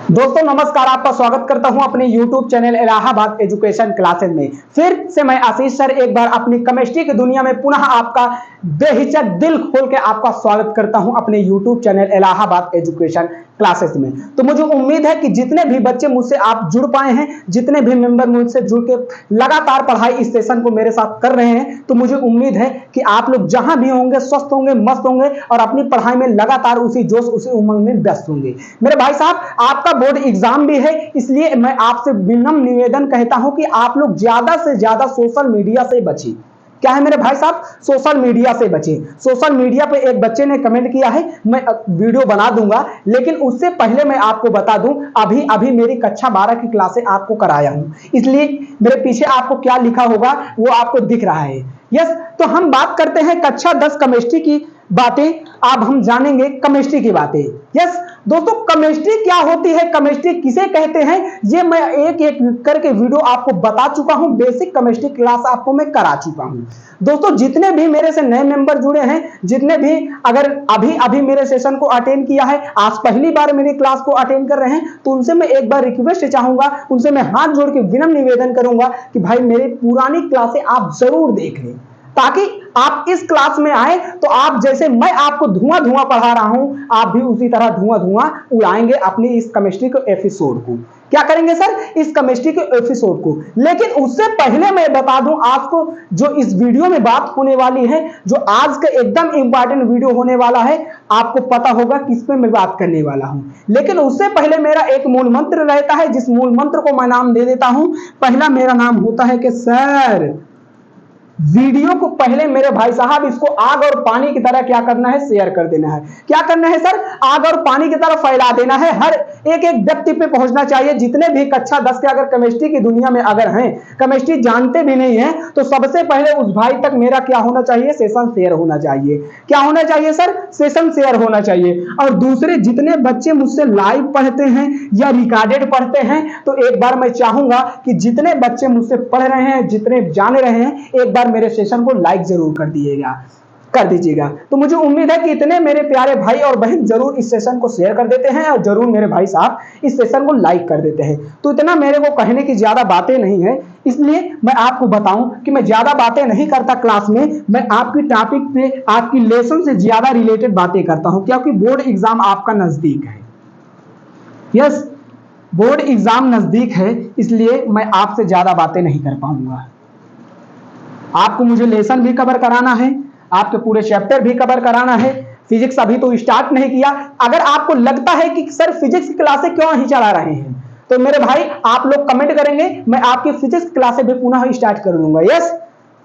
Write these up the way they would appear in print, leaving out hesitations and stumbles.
दोस्तों नमस्कार, आपका स्वागत करता हूं अपने YouTube channel Allahabad education classes में। फिर से मैं आशीष सर एक बार अपनी केमिस्ट्री की दुनिया में पुनः आपका बेहिचक दिल खोल के आपका स्वागत करता हूं अपने YouTube channel Allahabad education classes में। तो मुझे उम्मीद है कि जितने भी बच्चे मुझसे आप जुड़ पाए हैं, जितने भी मेंबर मुझसे जुड़ के लगातार पढ़ाई इस सेशन को मेरे साथ कर रहे हैं, तो मुझे उम्मीद है कि आप लोग जहां भी होंगे स्वस्थ होंगे, मस्त होंगे और अपनी पढ़ाई में लगातार उसी जोश उसी उमंग में व्यस्त होंगे। मेरे भाई साहब, आपका बोर्ड एग्जाम भी है, इसलिए मैं आपसे विनम्र निवेदन कहता हूं कि आप लोग ज्यादा से ज्यादा सोशल मीडिया से बचिए। क्या है मेरे भाई साहब? सोशल मीडिया से बचिए। सोशल मीडिया पे एक बच्चे ने कमेंट किया है, मैं वीडियो बना दूंगा, लेकिन उससे पहले मैं आपको बता दूं, अभी अभी मेरी कक्षा 12 की क्लासे आपको कराया हूं, इसलिए मेरे पीछे आपको क्या लिखा होगा वो आपको दिख रहा है। यस, तो हम बात करते हैं कक्षा 10 केमिस्ट्री की बातें। अब हम जानेंगे केमिस्ट्री की बातें। यस दोस्तों, केमिस्ट्री क्या होती है, केमिस्ट्री किसे कहते हैं, ये मैं एक एक करके वीडियो आपको बता चुका हूं। बेसिक केमिस्ट्री क्लास आपको मैं करा चुका हूं। दोस्तों जितने भी मेरे से नए मेंबर जुड़े हैं, जितने भी अगर अभी अभी मेरे सेशन को अटेंड किया है, आज पहली बार मेरी क्लास को अटेंड कर रहे हैं, तो उनसे मैं एक बार रिक्वेस्ट चाहूंगा, उनसे मैं हाथ जोड़ के विनम्र निवेदन करूंगा कि भाई मेरी पुरानी क्लासें आप जरूर देख लें, ताकि आप इस क्लास में आए तो आप जैसे मैं आपको धुआं धुआं पढ़ा रहा हूं, आप भी उसी तरह धुआं धुआं उड़ाएंगे अपनी इस केमिस्ट्री के एपिसोड को। क्या करेंगे सर? इस केमिस्ट्री के एपिसोड को। लेकिन उससे पहले मैं बता दूं आपको, जो इस वीडियो में बात होने वाली है, जो आज का एकदम इंपॉर्टेंट वीडियो होने वाला है, आपको पता होगा किस पे मैं बात करने वाला हूं। लेकिन उससे पहले मेरा एक मूल मंत्र रहता है, जिस मूल मंत्र को मैं नाम दे देता हूं। पहला मेरा नाम होता है कि सर, वीडियो को पहले मेरे भाई साहब इसको आग और पानी की तरह क्या करना है, शेयर कर देना है। क्या करना है सर? आग और पानी की तरह फैला देना है, हर एक एक व्यक्ति पे पहुंचना चाहिए। जितने भी कक्षा 10 के अगर केमिस्ट्री की दुनिया में अगर हैं, केमिस्ट्री जानते भी नहीं है, तो सबसे पहले उस भाई तक मेरा क्या होना चाहिए, सेशन शेयर होना चाहिए। क्या होना चाहिए सर? सेशन शेयर होना चाहिए। और दूसरे जितने बच्चे मुझसे लाइव पढ़ते हैं या रिकॉर्डेड पढ़ते हैं, तो एक बार मैं चाहूंगा कि जितने बच्चे मुझसे पढ़ रहे हैं, जितने जान रहे हैं, एक बार मेरे सेशन को लाइक जरूर कर दीजिएगा। तो मुझे उम्मीद है कि इतने मेरे प्यारे भाई और बहन जरूर इस सेशन को शेयर कर देते हैं और जरूर मेरे भाई साहब इस सेशन को लाइक कर देते हैं। तो इतना मेरे को कहने की ज्यादा बातें नहीं है, इसलिए मैं आपको बताऊं कि मैं ज्यादा बातें नहीं करता क्लास में, मैं आपकी टॉपिक पे, आपकी लेसन से ज्यादा रिलेटेड बातें करता हूं, क्योंकि बोर्ड एग्जाम आपका नजदीक है। यस, बोर्ड एग्जाम नजदीक है, इसलिए मैं आपसे ज्यादा बातें नहीं कर पाऊंगा। आपको मुझे लेसन भी कवर कराना है, आपके पूरे चैप्टर भी कवर कराना है। फिजिक्स अभी तो स्टार्ट नहीं किया। अगर आपको लगता है कि सर फिजिक्स की क्लासें क्यों नहीं चला रहे हैं, तो मेरे भाई आप लोग कमेंट करेंगे, मैं आपकी फिजिक्स क्लासें भी पुनः स्टार्ट कर दूंगा। यस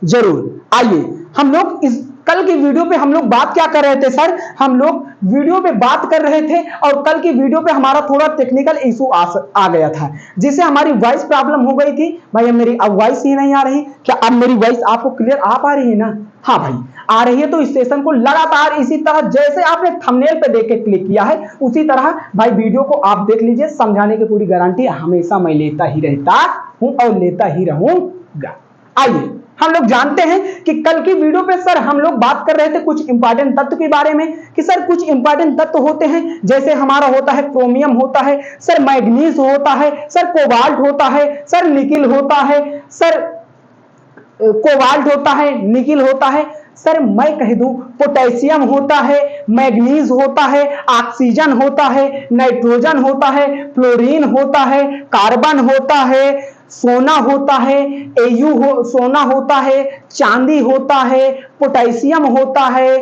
जरूर। आइए हम लोग इस कल की वीडियो पे हम लोग बात क्या कर रहे थे सर? हम लोग वीडियो पे बात कर रहे थे और कल की वीडियो पे हमारा थोड़ा टेक्निकल इशू आ गया था, जिससे हमारी वॉइस प्रॉब्लम हो गई थी। भाई अब मेरी वॉइस ही नहीं आ रही, क्या अब मेरी वॉइस आपको क्लियर आ पा रही है ना? हाँ भाई आ रही है। तो इस सेशन को लगातार इसी तरह जैसे आपने थंबनेल पे देख के क्लिक किया है, उसी तरह भाई वीडियो को आप देख लीजिए। समझाने की पूरी गारंटी हमेशा मैं लेता ही रहता हूं और लेता ही रहूंगा। आइए हम लोग जानते हैं कि कल की वीडियो पे सर हम लोग बात कर रहे थे कुछ इंपॉर्टेंट तत्व के बारे में, कि सर कुछ इंपॉर्टेंट तत्व होते हैं, जैसे हमारा होता है क्रोमियम होता है, सर मैग्नीज होता है, सर कोबाल्ट होता है, सर निकिल होता है, सर कोबाल्ट होता है, निकिल होता है, सर मैं कह दूं पोटेशियम होता है, मैग्नीज होता है, ऑक्सीजन होता है, नाइट्रोजन होता है, फ्लोरीन होता है, कार्बन होता है, सोना होता है, सोना होता है, चांदी होता है, पोटेशियम होता है।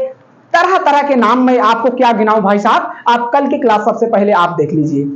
तरह तरह के नाम मैं आपको क्या गिनाऊं भाई साहब? आप कल की क्लास सबसे पहले आप देख लीजिए,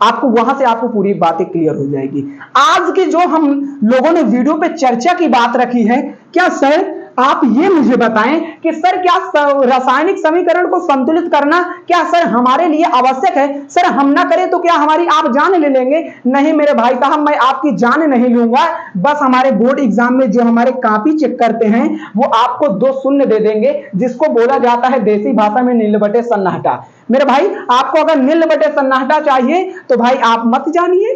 आपको वहां से आपको पूरी बातें क्लियर हो जाएगी। आज की जो हम लोगों ने वीडियो पे चर्चा की बात रखी है, क्या सर आप ये मुझे बताएं कि सर क्या रासायनिक समीकरण को संतुलित करना क्या सर हमारे लिए आवश्यक है? सर हम ना करें तो क्या हमारी आप जान ले लेंगे? नहीं मेरे भाई साहब, मैं आपकी जान नहीं लूंगा। बस हमारे बोर्ड एग्जाम में जो हमारे कॉपी चेक करते हैं, वो आपको 2 शून्य दे देंगे, जिसको बोला जाता है देसी भाषा में नील बटे सन्नाटा। मेरे भाई आपको अगर नील बटे सन्नाटा चाहिए तो भाई आप मत जानिए,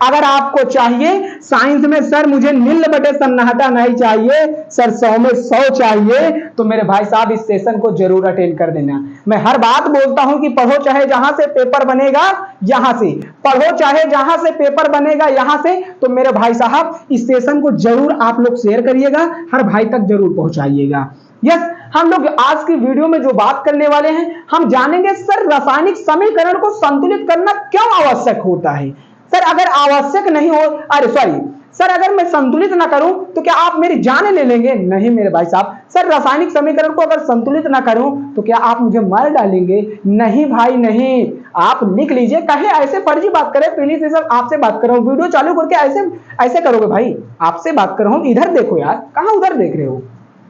अगर आपको चाहिए साइंस में सर मुझे नील बटे सन्नाटा नहीं चाहिए सर 100 में 100 चाहिए, तो मेरे भाई साहब इस सेशन को जरूर अटेंड कर देना। मैं हर बात बोलता हूं कि पढ़ो चाहे जहां से पेपर बनेगा यहां से, पढ़ो चाहे जहां से पेपर बनेगा यहां से, तो मेरे भाई साहब इस सेशन को जरूर आप लोग शेयर करिएगा, हर भाई तक जरूर पहुंचाइएगा। यस, हम लोग आज की वीडियो में जो बात करने वाले हैं, हम जानेंगे सर रासायनिक समीकरण को संतुलित करना क्यों आवश्यक होता है। सर अगर आवश्यक नहीं हो, अरे सॉरी सर, अगर मैं संतुलित ना करूं तो क्या आप मेरी जान ले लेंगे? नहीं मेरे भाई साहब, सर रासायनिक समीकरण को अगर संतुलित ना करूं तो क्या आप मुझे मार डालेंगे? नहीं भाई नहीं, आप लिख लीजिए। कहे ऐसे फर्जी बात करें, प्लीज सर आपसे बात कर रहा हूं, वीडियो चालू करके ऐसे ऐसे करोगे भाई? आपसे बात कर रहा हूं, इधर देखो यार, कहां उधर देख रहे हो,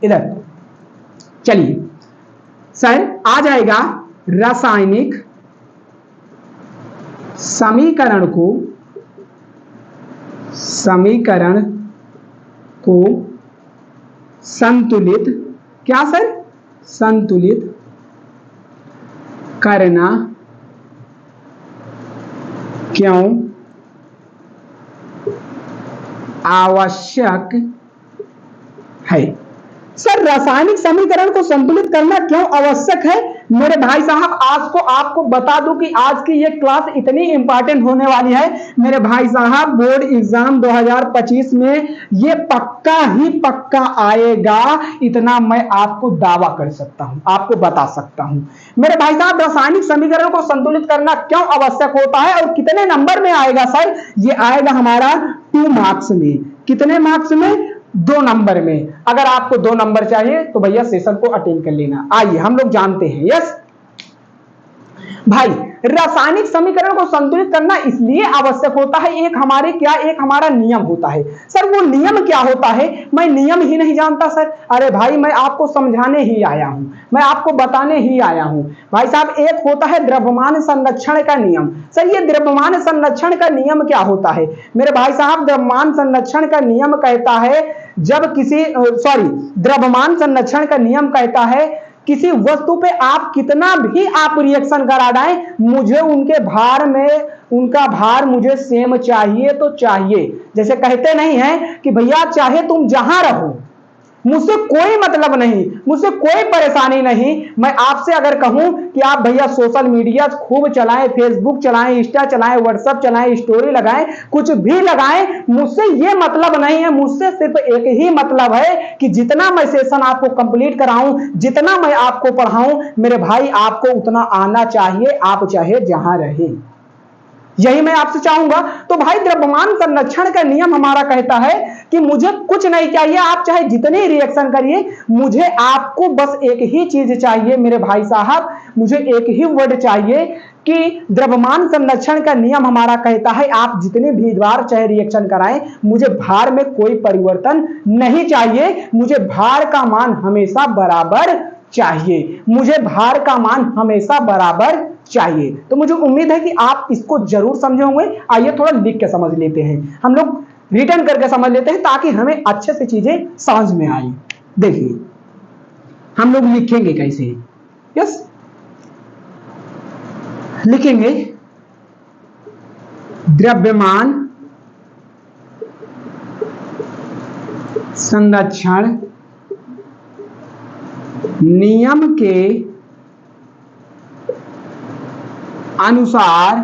इधर। चलिए सर, आ जाएगा रासायनिक समीकरण को संतुलित, क्या सर? संतुलित करना क्यों आवश्यक है। सर रासायनिक समीकरण को संतुलित करना क्यों आवश्यक है? मेरे भाई साहब आज को आपको बता दूं कि आज की ये क्लास इतनी इंपॉर्टेंट होने वाली है मेरे भाई साहब, बोर्ड एग्जाम 2025 में ये पक्का ही पक्का आएगा, इतना मैं आपको दावा कर सकता हूं, आपको बता सकता हूं। मेरे भाई साहब रासायनिक समीकरण को संतुलित करना क्यों आवश्यक होता है और कितने नंबर में आएगा सर? ये आएगा हमारा 2 मार्क्स में। कितने मार्क्स में? 2 नंबर में। अगर आपको 2 नंबर चाहिए तो भैया सेशन को अटेंड कर लेना। आइए हम लोग जानते हैं। यस भाई, रासायनिक समीकरण को संतुलित करना इसलिए आवश्यक होता है, एक हमारा नियम होता है। सर वो नियम क्या होता है? मैं नियम ही नहीं जानता सर। अरे भाई मैं आपको समझाने ही आया हूं, मैं आपको बताने ही आया हूं। भाई साहब एक होता है द्रव्यमान संरक्षण का नियम। सर ये द्रव्यमान संरक्षण का नियम क्या होता है? मेरे भाई साहब द्रव्यमान संरक्षण का नियम कहता है, जब किसी द्रव्यमान संरक्षण का नियम कहता है किसी वस्तु पे आप कितना भी आप रिएक्शन करा डालें, मुझे उनका भार मुझे सेम चाहिए तो चाहिए। जैसे कहते नहीं है कि भैया चाहे तुम जहां रहो, मुझसे कोई मतलब नहीं, मुझसे कोई परेशानी नहीं। मैं आपसे अगर कहूं कि आप भैया सोशल मीडिया खूब चलाएं, फेसबुक चलाएं, इंस्टा चलाएं, व्हाट्सएप चलाएं, स्टोरी लगाएं, कुछ भी लगाएं, मुझसे ये मतलब नहीं है। मुझसे सिर्फ एक ही मतलब है कि जितना मैं सेशन आपको कंप्लीट कराऊं, जितना मैं आपको पढ़ाऊं, मेरे भाई आपको उतना आना चाहिए, आप चाहे जहां रहे। यही मैं आपसे चाहूंगा। तो भाई द्रव्यमान संरक्षण का नियम हमारा कहता है कि मुझे कुछ नहीं चाहिए, आप चाहे जितने रिएक्शन करिए, मुझे आपको बस एक ही चीज चाहिए मेरे भाई साहब, मुझे एक ही वर्ड चाहिए कि द्रव्यमान संरक्षण का नियम हमारा कहता है आप जितने भी बार चाहे रिएक्शन कराएं, मुझे भार में कोई परिवर्तन नहीं चाहिए, मुझे भार का मान हमेशा बराबर चाहिए, मुझे भार का मान हमेशा बराबर चाहिए। तो मुझे उम्मीद है कि आप इसको जरूर समझे होंगे। आइए थोड़ा लिख के समझ लेते हैं, हम लोग रिटर्न करके समझ लेते हैं ताकि हमें अच्छे से चीजें समझ में आए। देखिए हम लोग लिखेंगे कैसे। यस लिखेंगे द्रव्यमान संरक्षण नियम के अनुसार,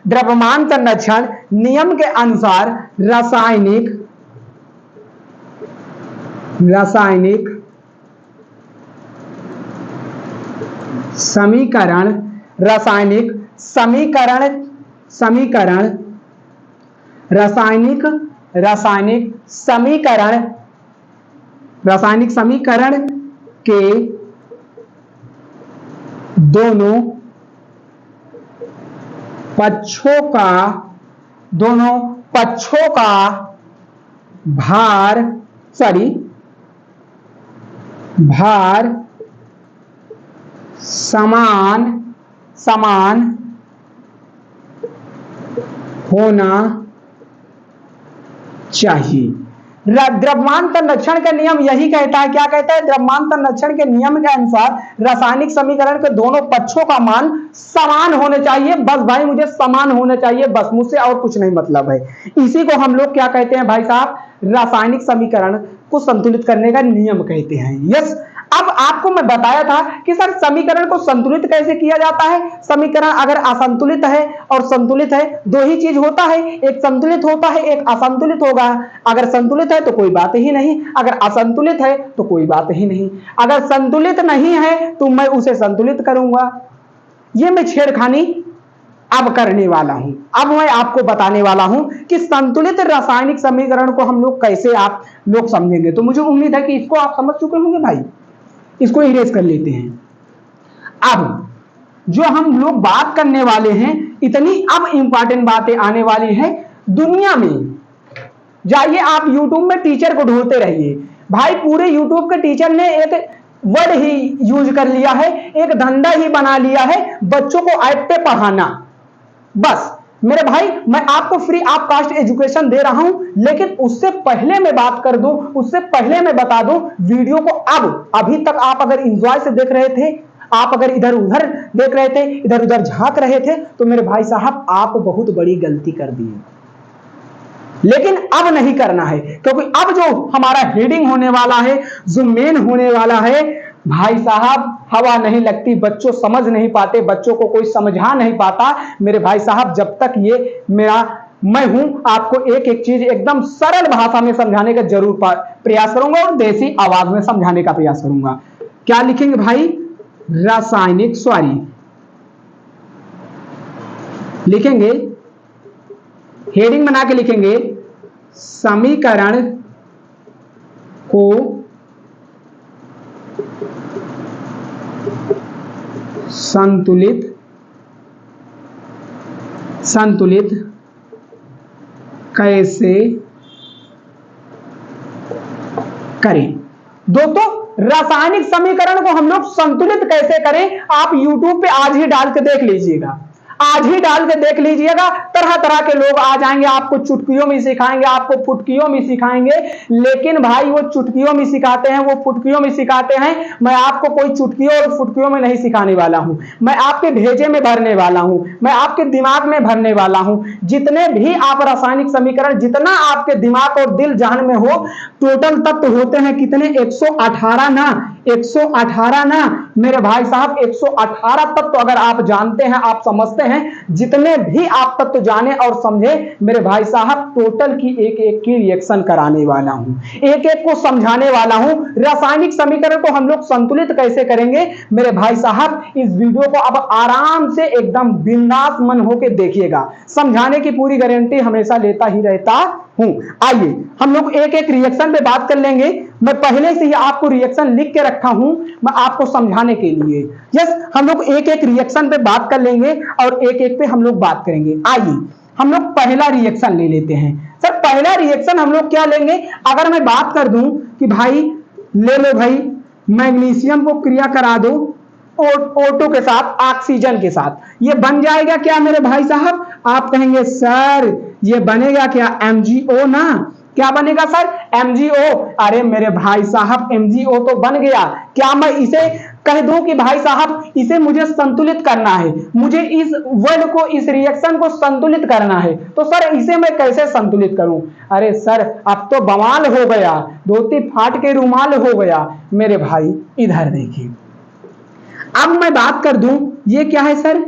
द्रव्यमान संरक्षण नियम के अनुसार रासायनिक समीकरण के दोनों पक्षों का भार समान होना चाहिए। द्रव्यमान संरक्षण का नियम यही कहता है, क्या कहता है? द्रव्यमान संरक्षण के नियम के अनुसार रासायनिक समीकरण के दोनों पक्षों का मान समान होने चाहिए। बस भाई मुझे समान होने चाहिए, बस, मुझसे और कुछ नहीं मतलब है। इसी को हम लोग क्या कहते हैं भाई साहब? रासायनिक समीकरण को संतुलित करने का नियम कहते हैं। यस, अब आपको मैं बताया था कि सर समीकरण को संतुलित कैसे किया जाता है। समीकरण अगर असंतुलित है और संतुलित है, दो ही चीज होता है, एक संतुलित होता है, एक असंतुलित होगा। अगर संतुलित है तो कोई बात ही नहीं, अगर असंतुलित है तो कोई बात ही नहीं। अगर संतुलित नहीं है तो मैं उसे संतुलित करूंगा। ये मैं छेड़खानी अब करने वाला हूं। अब मैं आपको बताने वाला हूं कि संतुलित रासायनिक समीकरण को हम लोग कैसे आप लोग समझेंगे। तो मुझे उम्मीद है कि इसको आप समझ चुके होंगे भाई। इसको इरेज कर लेते हैं। अब जो हम लोग बात करने वाले हैं, इतनी अब इंपॉर्टेंट बातें आने वाली हैं दुनिया में। जाइए आप YouTube में टीचर को ढूंढते रहिए भाई। पूरे YouTube के टीचर ने एक वर्ड ही यूज कर लिया है, एक धंधा ही बना लिया है, बच्चों को ऐप पे पढ़ाना। बस मेरे भाई, मैं आपको फ्री ऑफ कास्ट एजुकेशन दे रहा हूं, लेकिन उससे पहले मैं बात कर दूं, उससे पहले मैं बता दूं वीडियो को। अब अभी तक आप अगर एंजॉय से देख रहे थे, आप अगर इधर उधर देख रहे थे, इधर उधर झांक रहे थे, तो मेरे भाई साहब आप बहुत बड़ी गलती कर दी है। लेकिन अब नहीं करना है, क्योंकि अब जो हमारा हेडिंग होने वाला है, जो मेन होने वाला है भाई साहब, हवा नहीं लगती, बच्चों समझ नहीं पाते, बच्चों को कोई समझा नहीं पाता। मेरे भाई साहब, जब तक ये मैं हूं, आपको एक एक चीज एकदम सरल भाषा में समझाने का जरूर प्रयास करूंगा और देसी आवाज में समझाने का प्रयास करूंगा। क्या लिखेंगे भाई? रासायनिक, लिखेंगे, हेडिंग बना के लिखेंगे, समीकरण को संतुलित कैसे करें। दोस्तों, रासायनिक समीकरण को हम लोग संतुलित कैसे करें, आप YouTube पे आज ही डाल के देख लीजिएगा, आज ही डाल के देख लीजिएगा। तरह तरह के लोग आ जाएंगे, आपको चुटकियों में सिखाएंगे, आपको फुटकियों में सिखाएंगे। लेकिन भाई वो चुटकियों में सिखाते हैं, वो फुटकियों में सिखाते हैं। मैं आपको कोई चुटकियों और फुटकियों में नहीं सिखाने वाला हूं, मैं आपके भेजे में भरने वाला हूं, मैं आपके दिमाग में भरने वाला हूं। जितने भी आप रासायनिक समीकरण, जितना आपके दिमाग और दिल जहन में हो, टोटल तत्व होते हैं कितने? 118 ना, 118 ना मेरे भाई साहब, 118 तत्व अगर आप जानते हैं, आप समझते हैं, जितने भी आप तत्व जाने और समझे मेरे भाई साहब, टोटल की एक एक की रिएक्शन कराने वाला हूं, एक एक को समझाने वाला हूं। रासायनिक समीकरण को हम लोग संतुलित कैसे करेंगे मेरे भाई साहब, इस वीडियो को अब आराम से एकदम बिंदास मन होकर देखिएगा। समझाने की पूरी गारंटी हमेशा लेता ही रहता हूं। आइए हम लोग एक एक रिएक्शन पे बात कर लेंगे। मैं पहले से ही आपको रिएक्शन लिख के रखा हूं, मैं आपको समझाने के लिए। यस, हम लोग एक एक रिएक्शन पे बात कर लेंगे और एक एक पे हम लोग बात करेंगे। आइए हम लोग पहला रिएक्शन ले लेते हैं। सर पहला रिएक्शन हम लोग क्या लेंगे? अगर मैं बात कर दूं कि भाई ले लो भाई, मैग्नीशियम को क्रिया करा दो O2 के साथ, ऑक्सीजन के साथ, ये बन जाएगा क्या मेरे भाई साहब? आप कहेंगे सर ये बनेगा क्या? MgO ना। क्या बनेगा सर? MgO। अरे मेरे भाई साहब, MgO तो बन गया। क्या मैं इसे कह दूं कि भाई साहब इसे मुझे संतुलित करना है, मुझे इस वर्ड को, इस रिएक्शन को संतुलित करना है, तो सर इसे मैं कैसे संतुलित करूं? अरे सर अब तो बवाल हो गया, धोती फाट के रुमाल हो गया। मेरे भाई इधर देखिए, अब मैं बात कर दूं, ये क्या है सर?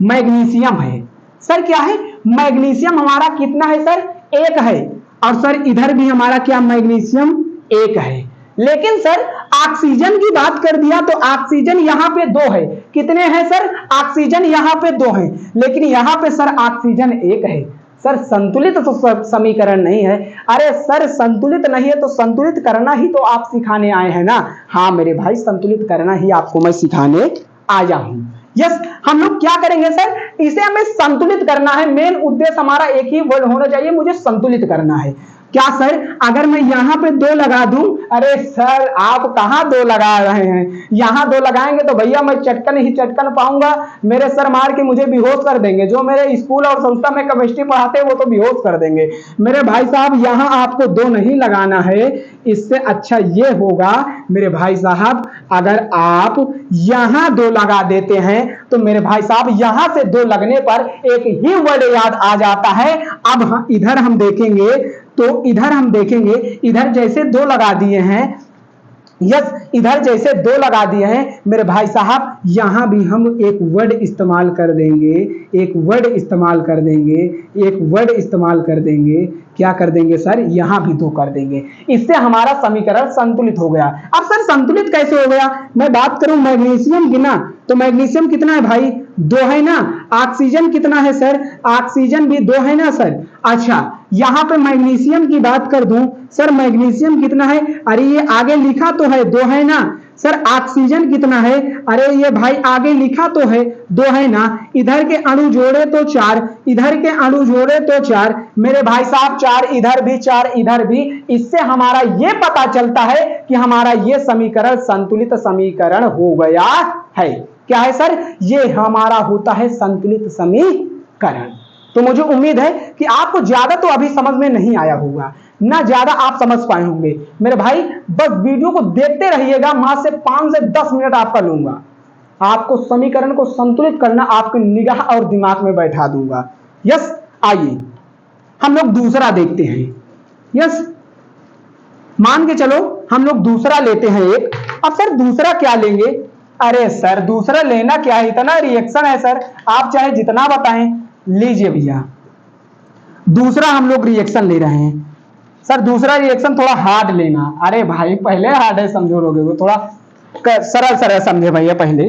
मैग्नीशियम है। सर क्या है? मैग्नीशियम हमारा कितना है सर? 1 है। और सर इधर भी हमारा क्या? मैग्नीशियम 1 है। लेकिन सर ऑक्सीजन की बात कर दिया तो ऑक्सीजन यहाँ पे 2 है। कितने हैं सर? ऑक्सीजन यहाँ पे 2 है, लेकिन यहाँ पे सर ऑक्सीजन 1 है। सर संतुलित तो समीकरण नहीं है। अरे सर संतुलित नहीं है तो संतुलित करना ही तो आप सिखाने आए हैं ना। हाँ मेरे भाई, संतुलित करना ही आपको मैं सिखाने आया हूं। यस, हम लोग क्या करेंगे सर? इसे हमें संतुलित करना है। मेन उद्देश्य हमारा एक ही वर्ड होना चाहिए, मुझे संतुलित करना है। क्या सर अगर मैं यहाँ पे 2 लगा दूं? अरे सर आप कहाँ 2 लगा रहे हैं, यहाँ 2 लगाएंगे तो भैया मैं चटकन ही चटकन पाऊंगा, मेरे सर मार के मुझे बेहोश कर देंगे। जो मेरे स्कूल और संस्था में केमिस्ट्री पढ़ाते हैं वो तो बेहोश कर देंगे। मेरे भाई साहब यहाँ आपको 2 नहीं लगाना है, इससे अच्छा ये होगा मेरे भाई साहब, अगर आप यहाँ 2 लगा देते हैं तो मेरे भाई साहब यहाँ से 2 लगने पर एक ही वर्ड याद आ जाता है। अब इधर हम देखेंगे तो इधर हम देखेंगे, इधर जैसे 2 लगा दिए हैं, यस इधर जैसे 2 लगा दिए हैं मेरे भाई साहब, यहां भी हम एक वर्ड इस्तेमाल कर देंगे, एक वर्ड इस्तेमाल कर देंगे, एक वर्ड इस्तेमाल कर देंगे। क्या कर देंगे सर? यहां भी 2 कर देंगे। इससे हमारा समीकरण संतुलित हो गया। अब सर संतुलित कैसे हो गया? मैं बात करूं मैग्नीशियम की ना, तो मैग्नीशियम कितना है भाई? 2 है ना। ऑक्सीजन कितना है सर? ऑक्सीजन भी 2 है ना सर। अच्छा यहां पे मैग्नीशियम की बात कर दूं, सर मैग्नीशियम कितना है? अरे ये आगे लिखा तो है 2 है ना सर। ऑक्सीजन कितना है? अरे ये भाई आगे लिखा तो है 2 है ना। इधर के अणु जोड़े तो 4, इधर के अणु जोड़े तो 4 मेरे भाई साहब, 4 इधर भी 4 इधर भी। इससे हमारा ये पता चलता है कि हमारा ये समीकरण संतुलित समीकरण हो गया है। क्या है सर? ये हमारा होता है संतुलित समीकरण। तो मुझे उम्मीद है कि आपको ज्यादा तो अभी समझ में नहीं आया होगा, ना ज्यादा आप समझ पाए होंगे। मेरे भाई बस वीडियो को देखते रहिएगा, मात्र से 5 से 10 मिनट आपका लूंगा, आपको समीकरण को संतुलित करना आपके निगाह और दिमाग में बैठा दूंगा। यस आइए हम लोग दूसरा देखते हैं। यस मान के चलो हम लोग दूसरा लेते हैं एक। अब सर दूसरा क्या लेंगे? अरे सर दूसरा लेना क्या है, इतना रिएक्शन है सर, आप चाहे जितना बताएं। लीजिए भैया दूसरा हम लोग रिएक्शन ले रहे हैं। सर दूसरा रिएक्शन थोड़ा हार्ड लेना। अरे भाई पहले हार्ड है समझो लोगे, वो थोड़ा सरल सरल समझे भैया। पहले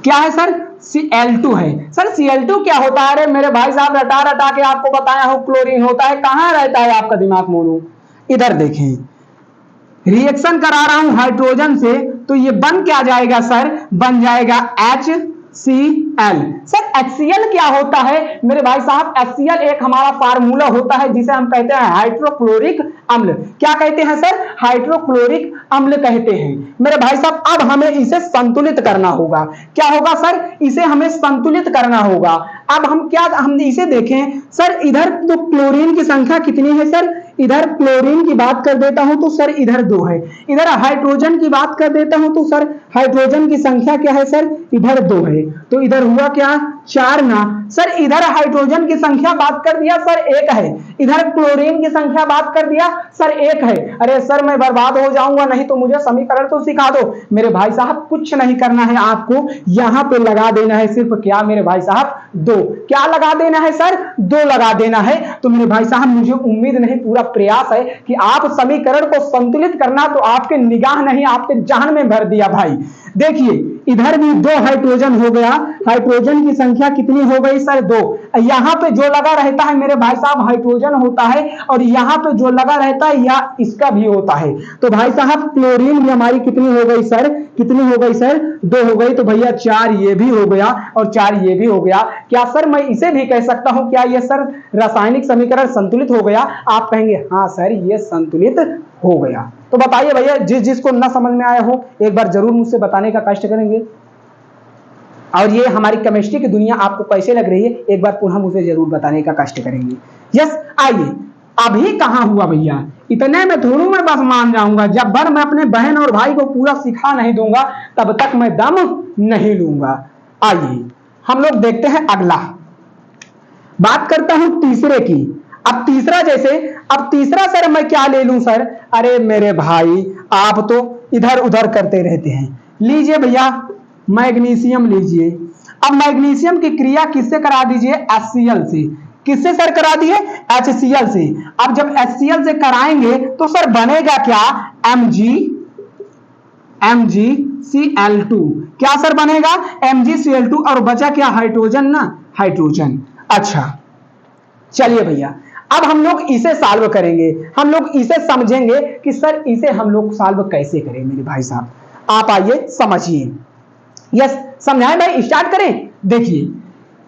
क्या है सर? Cl2 है सर। Cl2 क्या होता है? अरे मेरे भाई साहब रटा रटा के आपको बताया हो, क्लोरीन होता है। कहां रहता है आपका दिमाग मोनू? इधर देखें, रिएक्शन करा रहा हूं हाइड्रोजन से, तो ये बन क्या जाएगा सर? बन जाएगा HCl। सर HCl क्या होता है मेरे भाई साहब? HCl एक हमारा फार्मूला होता है जिसे हम कहते हैं हाइड्रोक्लोरिक अम्ल। क्या कहते हैं सर? हाइड्रोक्लोरिक अम्ल कहते हैं मेरे भाई साहब। अब हमें इसे संतुलित करना होगा। क्या होगा सर? इसे हमें संतुलित करना होगा। अब हम इसे देखें सर, इधर तो क्लोरीन की संख्या कितनी है सर? इधर क्लोरीन की बात कर देता हूं तो सर इधर 2 है। इधर हाइड्रोजन की बात कर देता हूं तो सर हाइड्रोजन की संख्या क्या है सर? इधर 2 है। तो इधर हुआ क्या? 4 ना सर। इधर हाइड्रोजन की संख्या बात कर दिया सर 1 है, इधर क्लोरीन की संख्या बात कर दिया सर 1 है। अरे सर मैं बर्बाद हो जाऊंगा, नहीं तो मुझे समीकरण तो सिखा दो। मेरे भाई साहब कुछ नहीं करना है, आपको यहां पे लगा देना है सिर्फ क्या मेरे भाई साहब? 2। क्या लगा देना है सर? 2 लगा देना है। तो मेरे भाई साहब मुझे उम्मीद नहीं, पूरा प्रयास है कि आप समीकरण को संतुलित करना तो आपके निगाह नहीं आपके जहन में भर दिया भाई। देखिए इधर भी 2 हाइड्रोजन हो गया, हाइड्रोजन की संख्या कितनी हो गई सर? 2। यहां पे जो लगा रहता है मेरे भाई साहब हाइड्रोजन होता है, और यहां पे जो लगा रहता है या इसका भी होता है। तो भाई साहब क्लोरीन भी हमारी कितनी हो गई सर? कितनी हो गई सर? 2 हो गई। तो भैया 4 ये भी हो गया और 4 ये भी हो गया। क्या सर मैं इसे भी कह सकता हूं क्या ये सर रासायनिक समीकरण संतुलित हो गया? आप कहेंगे हाँ सर ये संतुलित हो गया। तो बताइए भैया, जिसको ना समझ में आया हो एक बार जरूर मुझसे बताने का कष्ट करेंगे। और ये हमारी केमिस्ट्री की दुनिया आपको कैसे लग रही है एक बार पुनः मुझे जरूर बताने का कष्ट करेंगे। यस आइए, अभी कहां हुआ भैया? इतने में थोड़ू मैं बस मान जाऊंगा, जब भर मैं अपने बहन और भाई को पूरा सिखा नहीं दूंगा तब तक मैं दम नहीं लूंगा। आइए हम लोग देखते हैं अगला। बात करता हूं तीसरे की। अब तीसरा अब तीसरा सर मैं क्या ले लूं सर? अरे मेरे भाई आप तो इधर उधर करते रहते हैं। लीजिए भैया मैग्नीशियम लीजिए। अब मैग्नीशियम की क्रिया किससे करा दीजिए? HCl से। किससे सर करा दिए? HCl से। अब जब HCl से कराएंगे तो सर बनेगा क्या? MgCl2। क्या सर बनेगा? MgCl2। और बचा क्या? हाइड्रोजन ना, हाइड्रोजन। अच्छा चलिए भैया अब हम लोग इसे सॉल्व करेंगे, हम लोग इसे समझेंगे कि सर इसे हम लोग सॉल्व कैसे करें। मेरे भाई साहब आप आइए समझिए। यस समझाएं भाई, स्टार्ट करें। देखिए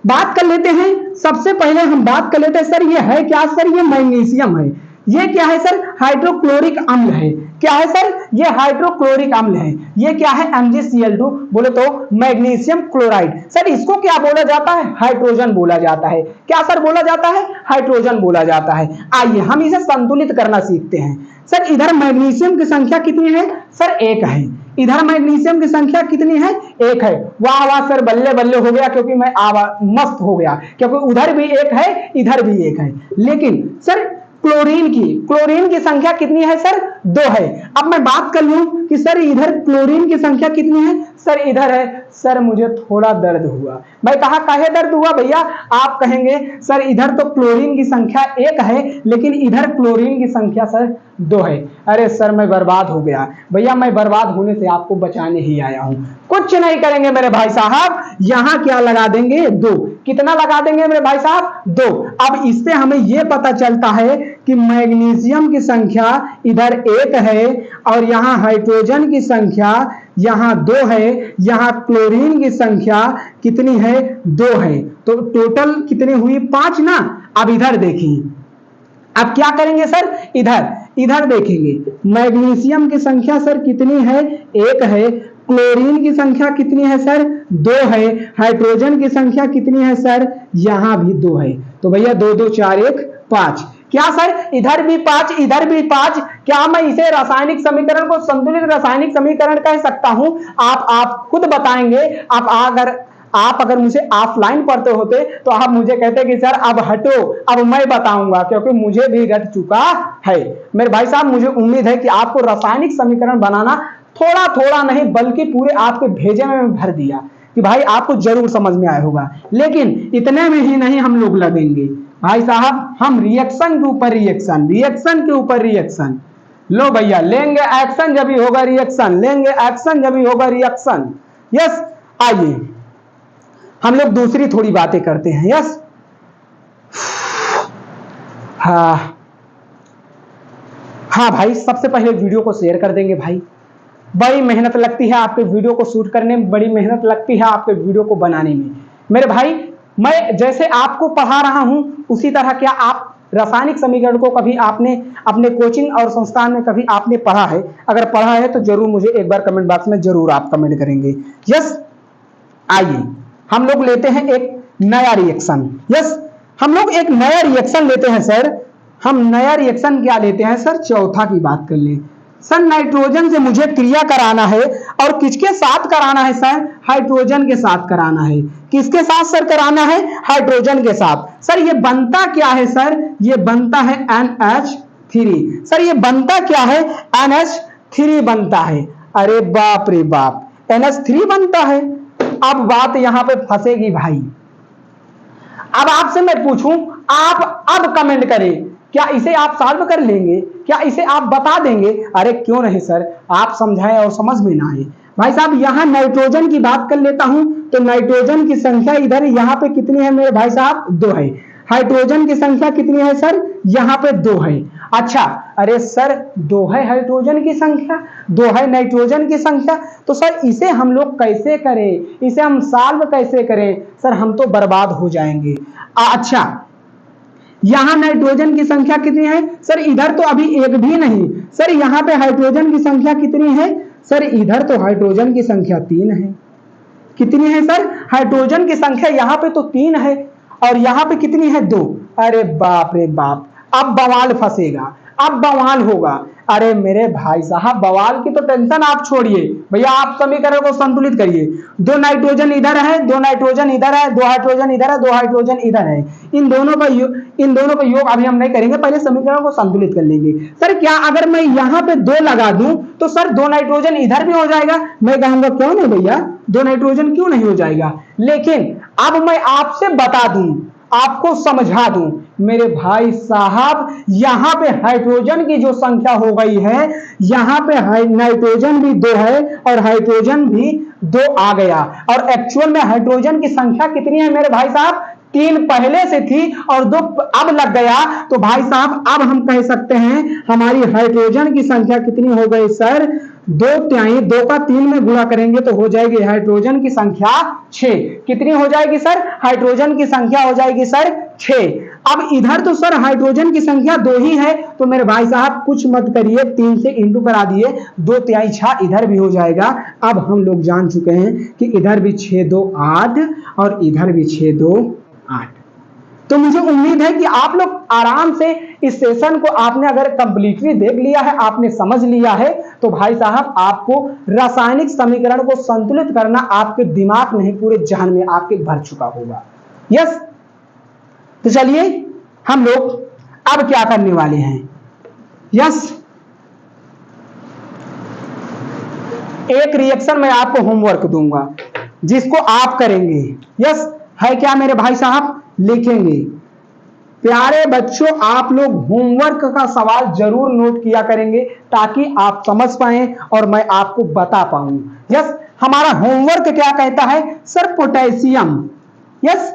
बात कर लेते हैं, सबसे पहले हम बात कर लेते हैं सर ये है क्या? सर ये मैग्नीशियम है। ये क्या है सर? हाइड्रोक्लोरिक अम्ल है। क्या है सर? ये हाइड्रोक्लोरिक अम्ल है। ये क्या है? MgCl2 बोले तो मैग्नीशियम क्लोराइड। सर इसको क्या बोला जाता है? हाइड्रोजन बोला जाता है। क्या सर बोला जाता है? हाइड्रोजन बोला जाता है। आइए हम इसे संतुलित करना सीखते हैं। सर इधर मैग्नीशियम की संख्या कितनी है? सर 1 है। इधर मैग्नीशियम की संख्या कितनी है? 1 है। वाह वाह सर, बल्ले बल्ले हो गया, क्योंकि मैं मस्त हो गया, क्योंकि उधर भी 1 है, इधर भी 1 है। लेकिन सर क्लोरीन की संख्या कितनी है? सर 2 है। अब मैं बात कर लूं कि सर इधर क्लोरीन की संख्या कितनी है? सर इधर है। सर मुझे थोड़ा दर्द हुआ। मैं कहा काहे दर्द हुआ भैया? आप कहेंगे सर इधर तो क्लोरीन की संख्या 1 है, लेकिन इधर क्लोरीन की संख्या सर 2 है। अरे सर मैं बर्बाद हो गया। भैया मैं बर्बाद होने से आपको बचाने ही आया हूं। कुछ नहीं करेंगे मेरे भाई साहब, यहां क्या लगा देंगे? 2। कितना लगा देंगे मेरे भाई साहब? 2। अब इससे हमें यह पता चलता है कि मैग्नीशियम की संख्या इधर 1 है और यहां हाइड्रोजन की संख्या यहां 2 है, यहां क्लोरीन की संख्या कितनी है? 2 है। तो टोटल कितनी हुई? 5 ना। अब इधर देखिए, अब क्या करेंगे सर? इधर देखेंगे, मैग्नीशियम की संख्या सर कितनी है? 1 है। क्लोरीन की संख्या कितनी है सर? 2 है। हाइड्रोजन की संख्या कितनी है सर? यहां भी 2 है। तो भैया 2 2 4 1 5। क्या सर? इधर भी 5, इधर भी 5। क्या मैं इसे रासायनिक समीकरण को संतुलित रासायनिक समीकरण कह सकता हूं? आप खुद बताएंगे। आप अगर मुझे ऑफलाइन पढ़ते होते तो आप मुझे कहते कि सर अब हटो, अब मैं बताऊंगा, क्योंकि मुझे भी रट चुका है। मेरे भाई साहब मुझे उम्मीद है कि आपको रासायनिक समीकरण बनाना थोड़ा थोड़ा नहीं बल्कि पूरे आपके भेजे में भर दिया कि भाई आपको जरूर समझ में आया होगा। लेकिन इतने में ही नहीं हम लोग लगेंगे भाई साहब, हम रिएक्शन के ऊपर रिएक्शन। लो भैया, लेंगे एक्शन जब भी होगा रिएक्शन, लेंगे एक्शन जब भी होगा रिएक्शन। यस, आइए हम लोग दूसरी थोड़ी बातें करते हैं। यस, हाँ भाई, सबसे पहले वीडियो को शेयर कर देंगे भाई। बड़ी मेहनत लगती है आपके वीडियो को शूट करने में, बड़ी मेहनत लगती है आपके वीडियो को बनाने में। मेरे भाई, मैं जैसे आपको पढ़ा रहा हूं उसी तरह क्या आप रासायनिक समीकरण को कभी आपने अपने कोचिंग और संस्थान में कभी आपने पढ़ा है? अगर पढ़ा है तो जरूर मुझे एक बार कमेंट बॉक्स में जरूर आप कमेंट करेंगे। यस, आइए हम लोग लेते हैं एक नया रिएक्शन। यस, हम लोग एक नया रिएक्शन लेते हैं सर। हम नया रिएक्शन क्या लेते हैं सर? चौथा की बात कर ले सर। नाइट्रोजन से मुझे क्रिया कराना है, और किसके साथ कराना है सर? हाइड्रोजन के साथ कराना है। किसके साथ सर कराना है? हाइड्रोजन के साथ। सर ये बनता क्या है सर? ये बनता है NH3। सर ये बनता क्या है? NH3 बनता है। अरे बाप रे बाप, NH3 बनता है। अब बात यहां पे फंसेगी भाई। अब आपसे मैं पूछूं, आप अब कमेंट करें, क्या इसे आप सॉल्व कर लेंगे? क्या इसे आप बता देंगे? अरे क्यों नहीं सर, आप समझाएं और समझ में ना आए। भाई साहब यहां नाइट्रोजन की बात कर लेता हूं, तो नाइट्रोजन की संख्या इधर यहां पे कितनी है मेरे भाई साहब? 2 है। हाइड्रोजन की संख्या कितनी है सर? यहां पे 2 है। अच्छा, अरे सर 2 है हाइड्रोजन की संख्या, 2 है नाइट्रोजन की संख्या, तो सर इसे हम लोग कैसे करें? इसे हम सॉल्व कैसे करें? सर हम तो बर्बाद हो जाएंगे। अच्छा, यहां नाइट्रोजन की संख्या कितनी है सर? इधर तो अभी 1 भी नहीं। सर यहां पे हाइड्रोजन की संख्या कितनी है? सर इधर तो हाइड्रोजन की संख्या 3 है। कितनी है सर? हाइड्रोजन की संख्या यहां पे तो 3 है, और यहां पे कितनी है? 2। अरे बाप रे बाप, अब बवाल फंसेगा, अब बवाल होगा। अरे मेरे भाई साहब, बवाल की तो टेंशन आप छोड़िए भैया, आप समीकरण को संतुलित करिए। 2 नाइट्रोजन इधर है, 2 नाइट्रोजन इधर है, 2 हाइड्रोजन इधर है, 2 हाइड्रोजन इधर है। इन दोनों का योग अभी हम नहीं करेंगे, पहले समीकरण को संतुलित कर लेंगे। सर क्या अगर मैं यहां पे 2 लगा दूं तो सर 2 नाइट्रोजन इधर भी हो जाएगा? मैं कहूंगा क्यों नहीं भैया, 2 नाइट्रोजन क्यों नहीं हो जाएगा? लेकिन अब मैं आपसे बता दूं, आपको समझा दूं मेरे भाई साहब, यहां पे हाइड्रोजन की जो संख्या हो गई है, यहां पे नाइट्रोजन भी 2 है और हाइड्रोजन भी 2 आ गया। और एक्चुअल में हाइड्रोजन की संख्या कितनी है मेरे भाई साहब? 3 पहले से थी और 2 अब लग गया। तो भाई साहब अब हम कह सकते हैं हमारी हाइड्रोजन की संख्या कितनी हो गई सर? 2 तिहाई 2 का 3 में गुणा करेंगे तो हो जाएगी हाइड्रोजन की संख्या 6। कितनी हो जाएगी सर? हाइड्रोजन की संख्या हो जाएगी सर 6। अब इधर तो सर हाइड्रोजन की संख्या 2 ही है, तो मेरे भाई साहब कुछ मत करिए, 3 से इंटू करा दिए, 2 तिहाई 6 इधर भी हो जाएगा। अब हम लोग जान चुके हैं कि इधर भी 6 2 8 और इधर भी 6 2 8। तो मुझे उम्मीद है कि आप लोग आराम से इस सेशन को आपने अगर कंप्लीटली देख लिया है, आपने समझ लिया है, तो भाई साहब आपको रासायनिक समीकरण को संतुलित करना आपके दिमाग नहीं पूरे जहन में आपके भर चुका होगा। यस, तो चलिए हम लोग अब क्या करने वाले हैं। यस, एक रिएक्शन में आपको होमवर्क दूंगा जिसको आप करेंगे। यस, है क्या मेरे भाई साहब? लिखेंगे। प्यारे बच्चों, आप लोग होमवर्क का सवाल जरूर नोट किया करेंगे ताकि आप समझ पाएं और मैं आपको बता पाऊं। यस, हमारा होमवर्क क्या कहता है सर? पोटेशियम। यस,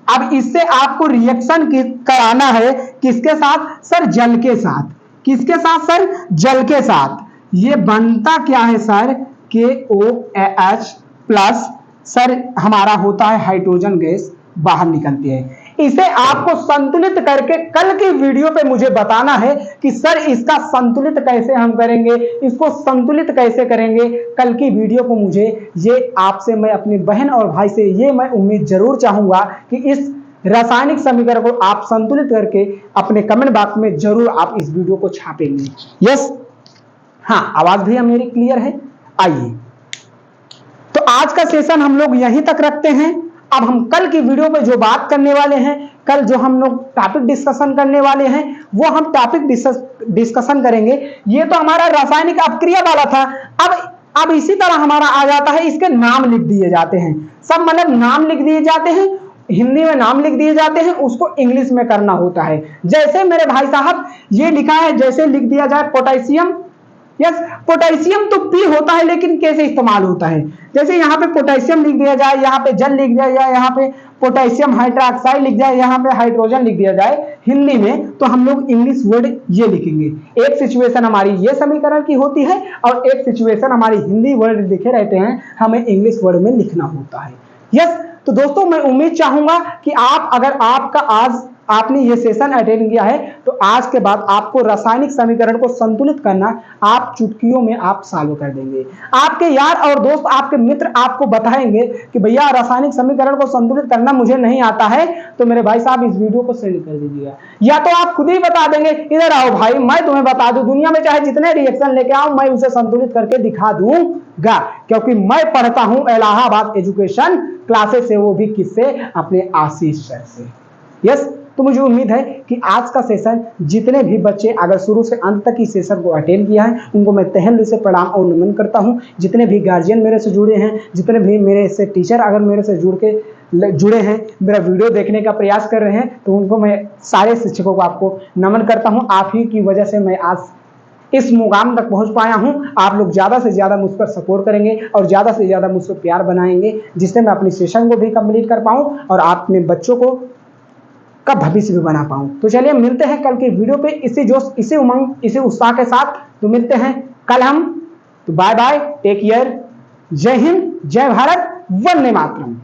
अब इससे आपको रिएक्शन कराना है किसके साथ सर? जल के साथ। किसके साथ सर? जल के साथ। ये बनता क्या है सर? KOH प्लस सर हमारा होता है हाइड्रोजन गैस बाहर निकलती है। इसे आपको संतुलित करके कल की वीडियो पे मुझे बताना है कि सर इसका संतुलित कैसे हम करेंगे, इसको संतुलित कैसे करेंगे। कल की वीडियो को मुझे ये आपसे, मैं अपनी बहन और भाई से ये मैं उम्मीद जरूर चाहूंगा कि इस रासायनिक समीकरण को आप संतुलित करके अपने कमेंट बॉक्स में जरूर आप इस वीडियो को छापेंगे। यस, हाँ, आवाज भैया मेरी क्लियर है? आइए, तो आज का सेशन हम लोग यहीं तक रखते हैं। अब हम कल की वीडियो पे जो बात करने वाले हैं, कल जो हम लोग टॉपिक डिस्कशन करने वाले हैं, वो हम टॉपिक डिस्कशन करेंगे। ये तो हमारा रासायनिक अपक्रिया वाला था। अब इसी तरह हमारा आ जाता है, इसके नाम लिख दिए जाते हैं। सब मतलब नाम लिख दिए जाते हैं, हिंदी में नाम लिख दिए जाते हैं, उसको इंग्लिश में करना होता है। जैसे मेरे भाई साहब ये लिखा है, जैसे लिख दिया जाए पोटेशियम। यस, पोटेशियम तो पी होता है, लेकिन कैसे इस्तेमाल होता है? जैसे यहाँ पे पोटेशियम लिख दिया जाए, यहाँ पे जल लिख दिया जाए, यहाँ पे पोटेशियम हाइड्रोक्साइड लिख जाए, यहाँ पे हाइड्रोजन लिख दिया जाए हिंदी में, तो हम लोग इंग्लिश वर्ड ये लिखेंगे। एक सिचुएशन हमारी ये समीकरण की होती है और एक सिचुएशन हमारी हिंदी वर्ड लिखे रहते हैं, हमें इंग्लिश वर्ड में लिखना होता है। यस, तो दोस्तों मैं उम्मीद चाहूंगा कि आप, अगर आपका आज आपने ये सेशन अटेंड किया है, तो आज के बाद आपको रासायनिक समीकरण को संतुलित करना आप चुटकियों में आप सॉल्व कर देंगे। आपके यार और दोस्त, आपके मित्र आपको बताएंगे कि भैया रासायनिक समीकरण को संतुलित करना मुझे नहीं आता है, तो मेरे भाई साहब इस वीडियो को शेयर कर दीजिएगा। या तो आप खुद ही बता देंगे, इधर आओ भाई मैं तुम्हें बता दूं, दुनिया में चाहे जितने रिएक्शन लेके आओ मैं उसे संतुलित करके दिखा दूंगा, क्योंकि मैं पढ़ता हूं इलाहाबाद एजुकेशन क्लासेस से, वो भी किससे? अपने आशीष सर से। यस, तो मुझे उम्मीद है कि आज का सेशन जितने भी बच्चे अगर शुरू से अंत तक इस सेशन को अटेंड किया है, उनको मैं तहे दिल से प्रणाम और नमन करता हूं। जितने भी गार्जियन मेरे से जुड़े हैं, जितने भी मेरे से टीचर अगर मेरे से जुड़े हैं, मेरा वीडियो देखने का प्रयास कर रहे हैं, तो उनको मैं सारे शिक्षकों को आपको नमन करता हूँ। आप ही की वजह से मैं आज इस मुकाम तक पहुंच पाया हूं। आप लोग ज्यादा से ज्यादा मुझ पर सपोर्ट करेंगे और ज्यादा से ज्यादा मुझ पर प्यार बनाएंगे, जिससे मैं अपनी सेशन को भी कंप्लीट कर पाऊं और आप अपने बच्चों को का भविष्य भी बना पाऊं। तो चलिए मिलते हैं कल की वीडियो पे इसी जोश, इसी उमंग, इसी उत्साह के साथ। तो मिलते हैं कल हम। तो बाय बाय, टेक केयर, जय हिंद, जय भारत, वंदे मातरम।